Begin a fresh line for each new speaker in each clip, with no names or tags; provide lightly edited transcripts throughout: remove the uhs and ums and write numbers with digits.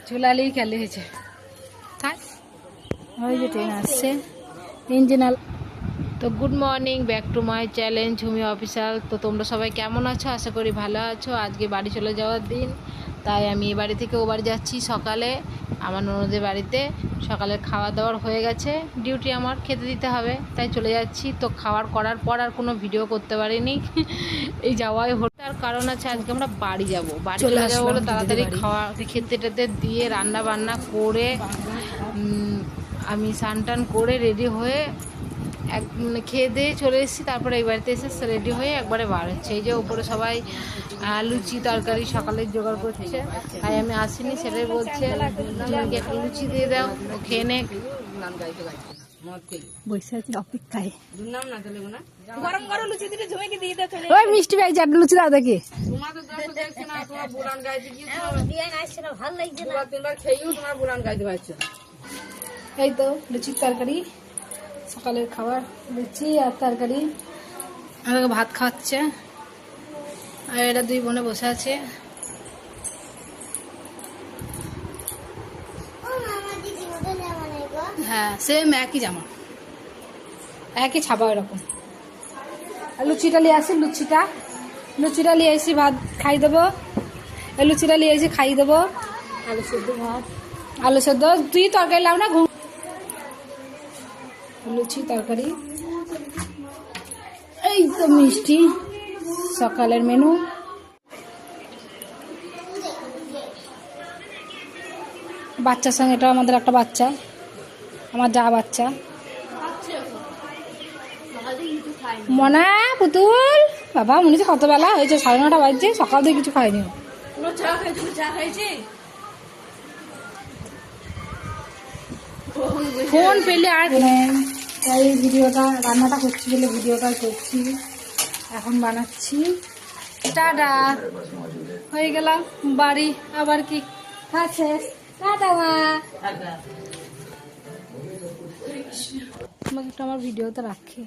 ঝুলালেই খেলে হয়েছে। ওই যে ট্রেন আসছে ইঞ্জিনাল। তো good morning, back to my channel ঝুমি official. তো তোমরা সবাই কেমন আছো? আশা করি ভালো আছো। আজকে বাড়ি চলে যাওয়ার দিন, তাই আমি এ বাড়ি থেকে ও বাড়ি যাচ্ছি সকালে আমার ননদের বাড়িতে। সকালের খাওয়া দাওয়ার হয়ে গেছে, ডিউটি আমার খেতে দিতে হবে, তাই চলে যাচ্ছি। তো খাওয়ার করার পর আর কোনো ভিডিও করতে পারিনি, এই যাওয়াই হলো। তার কারণ আছে, আজকে আমরা বাড়ি যাব। বাড়ি চলে যাবো বলে তাড়াতাড়ি খাওয়া খেতে টেতে দিয়ে রান্না বান্না করে আমি স্নান টান করে রেডি হয়ে খেয়ে দিয়ে চলে এসেছি। তারপরে এই বাড়িতে এসে রেডি হয়ে একবারে বার হচ্ছে। এই যে উপরে সবাই লুচি তরকারি সকালের জোগাড় করছে, তাই আমি আসিনি। সেটাই বলছে একটা লুচি দিয়ে দাও, ও খেয়ে নে। মিষ্টি ভাই চারটে লুচি দাও দেখি। এই তো লুচির তরকারি, সকালের খাবার লুচি আর তরকারি। আমাকে ভাত খাওয়াচ্ছে, আর এরা দুই বোনে বসে আছে। হ্যাঁ, সেম একই জামা, একই ছাপা এরকম। আর লুচিটা নিয়ে আসি, লুচিটা নিয়ে এসি, ভাত খাই দেবো। লুচিটা নিয়ে এসি খাই দেবো। আলু সেদ্ধ ভাত, আলু সেদ্ধ। তুই তরকারি লাও না, লুচি তরকারি। এই তো মিষ্টি, সকালের মেনু। বাচ্চার সঙ্গে এটা আমাদের একটা বাচ্চা, আমার যা বাচ্চা মনা পুতুল। বাবা মনে হচ্ছে কত বেলা হয়েছে, 9:30 বাজছে, সকাল থেকে কিছু খাইনি। ফোন পেলে আর তাই ভিডিওটা রান্নাটা করছি বলে ভিডিওটা করছি, এখন বানাচ্ছি। টাটা, হয়ে গেলাম বাড়ি। আবার কি আছে? টাটা মা। আমাকে একটু আমার ভিডিওতে রাখে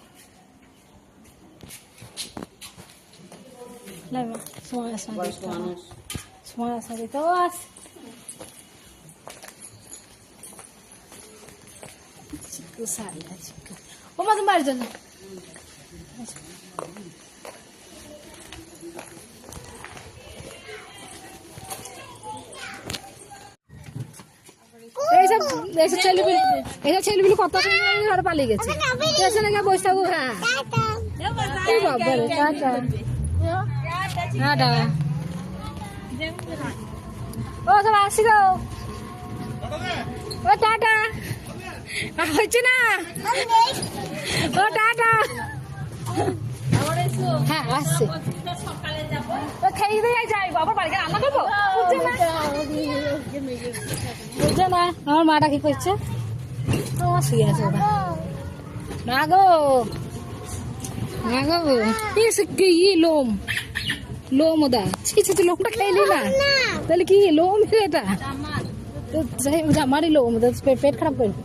সময় আসা দিতে। ও মা, তুমি বাড়ি চলো। এইসব ছেলেগুলো কত ঘরে পালিয়ে গেছে, বসে থাকবো। হ্যাঁ টাটা। ও সব আসি গো, ও টাটা। হচ্ছে না, ও টাটা। হ্যাঁ আসছে, খেয়ে দিয়ে যাই বাবার বাড়ি রান্না করবো। বুঝছে না আমার মাটা কি করছে, শুয়ে আছে ওরা। না গো, না গো, কি লোম ওদা। ছি, তুই লোমটা খাইলি না, তাহলে কি লোম এটা? জামারই লোম, পেট খারাপ করবে।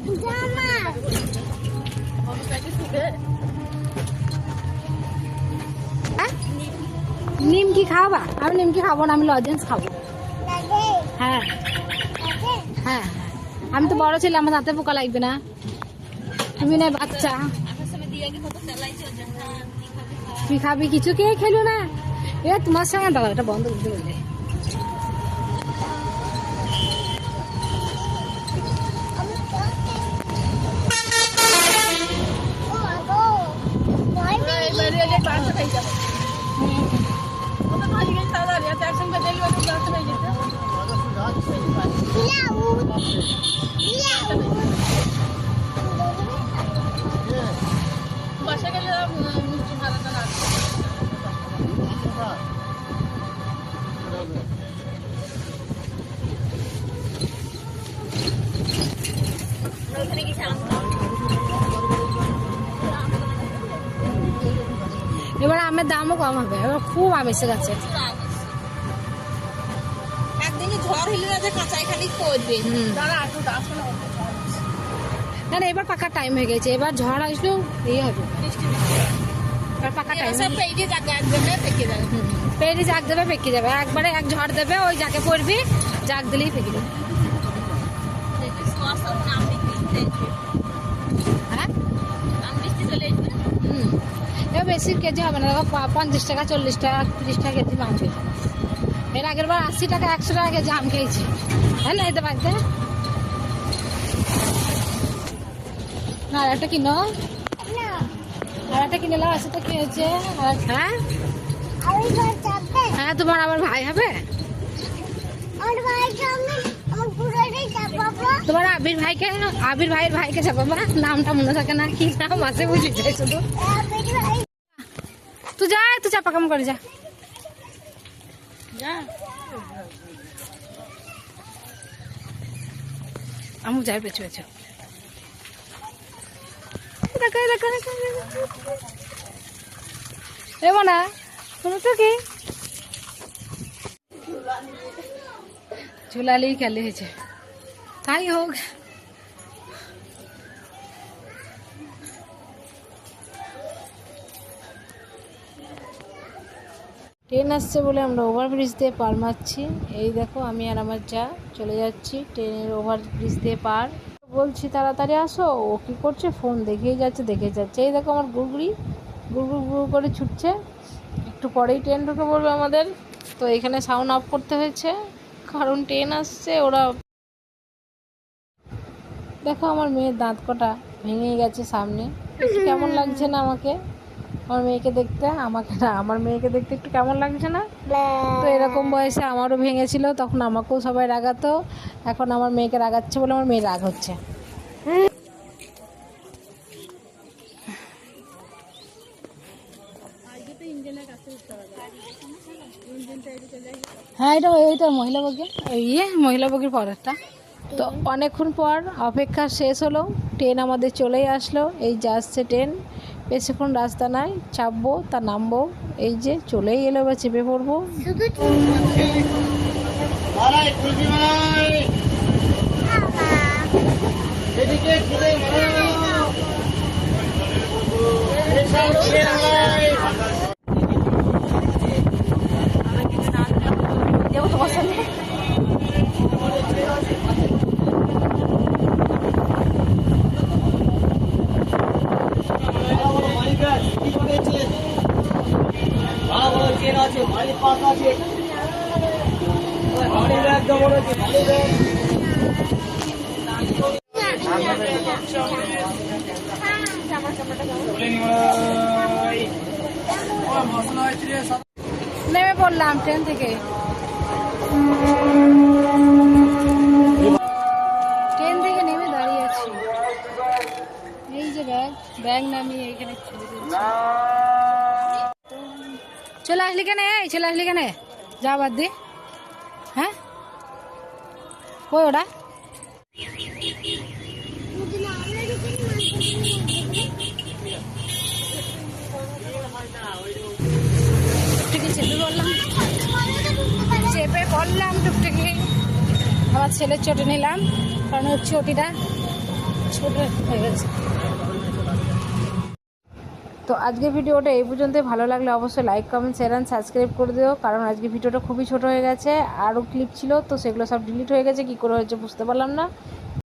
নিমকি খাওয়া? আমি নিমকি খাবো না, আমি লজেন্স খাবো। হ্যাঁ হ্যাঁ, আমি তো বড় ছেলে, আমার হাতে পোকা লাগবে না। তুমি না বাচ্চা, তুই খাবি কিছু? কে খেলো না? এ তোমার সঙ্গে দাও, এটা বন্ধ করতে বললে। এবার আমের দামও কম হবে, এবার খুব আম এসে গেছে। একদিনই ঝড় হইলে না যে কাঁচাই খালি করবে। না না, এবার পাকার টাইম হয়ে গেছে, এবার ঝড় আসলেও এই হবে। এবার পাকা টাইম, পেরি জাগ দেবে পেকে যাবে, একবারে এক ঝড় দেবে, ওই যাকে পড়বি জাগ দিলেই পেকে যাবে। হ্যাঁ এবার বেশি কেজি হবে না, দেখো 50 টাকা 40 টাকা 30 টাকা কেজি মাছ খেয়েছি। এর আগের বার 80 টাকা 100 টাকা কেজি আম খেয়েছি, হ্যাঁ না? এতে বাড়তে না আর একটা কিনো, আর একটা কিনে নাও। আছে তো কি হয়েছে? হ্যাঁ হ্যাঁ তোমার আবার ভাই হবে? তোমার আবির ভাইকে, আবির ভাইয়ের ভাইকে চাপাবা, নামটা মনে থাকে না, কি নাম আছে বুঝি যাই শুধু। তুই যা, তুই চাপা কাম করে যা যা, আমি যাই পেছু পেছু। না তুমি তো কি ঝুলালি খেলে হয়েছে, তাই হোক। ট্রেন আসছে বলে আমরা ওভারব্রিজ দিয়ে পার মারছি। এই দেখো আমি আর আমার যা চলে যাচ্ছি ট্রেনের ওভারব্রিজ দিয়ে পার। বলছি তাড়াতাড়ি আসো, ও কী করছে? ফোন দেখেই যাচ্ছে দেখেই যাচ্ছে। এই দেখো আমার গুড়গুড়ি গুড়গুড় গুড় করে ছুটছে। একটু পরেই ট্রেন ঢুকে পড়বে আমাদের, তো এখানে সাউন্ড অফ করতে হয়েছে কারণ ট্রেন আসছে। ওরা দেখো আমার মেয়ের দাঁত কটা ভেঙে গেছে সামনে, একটু কেমন লাগছে না আমাকে? আমার মেয়েকে দেখতে, আমাকে না, আমার মেয়েকে দেখতে একটু কেমন লাগছে না? তো এরকম বয়সে আমারও ভেঙেছিল, তখন আমাকেও সবাই রাগাতো, এখন আমার মেয়েকে রাগাচ্ছে বলে আমার মেয়ে রাগ হচ্ছে। হ্যাঁ এটা এইটা মহিলা বগি, মহিলা বগির পরেরটা। তো অনেকক্ষণ পর অপেক্ষা শেষ হলো, ট্রেন আমাদের চলেই আসলো। এই যে আসছে ট্রেন, বেশিক্ষণ রাস্তা নাই, চাপবো তা নামবো, এই যে চলেই এলো, বা চেপে পড়বো। নেমে পড়লাম ট্রেন থেকে, ট্রেন থেকে নেমে দাঁড়িয়ে আছি। এই যে ব্যাগ, ব্যাগ নামিয়ে এখানে চলে আসলি কেন? এই চলে আসলি কেন? যা বাদ দি। হ্যাঁ কই ওটা? চেপে পড়লাম টুকটুকি, আমার ছেলের চটে নিলাম কারণ ওর চটিটা ছোট হয়ে গেছে। তো আজকের ভিডিওটা এই পর্যন্ত। ভালো লাগলে অবশ্যই like comment share and subscribe করে দিও, কারণ আজকে ভিডিওটা খুবই ছোট হয়ে গেছে, আরও ক্লিপ ছিল তো সেগুলো সব ডিলিট হয়ে গেছে, কী করে হয়েছে বুঝতে পারলাম না।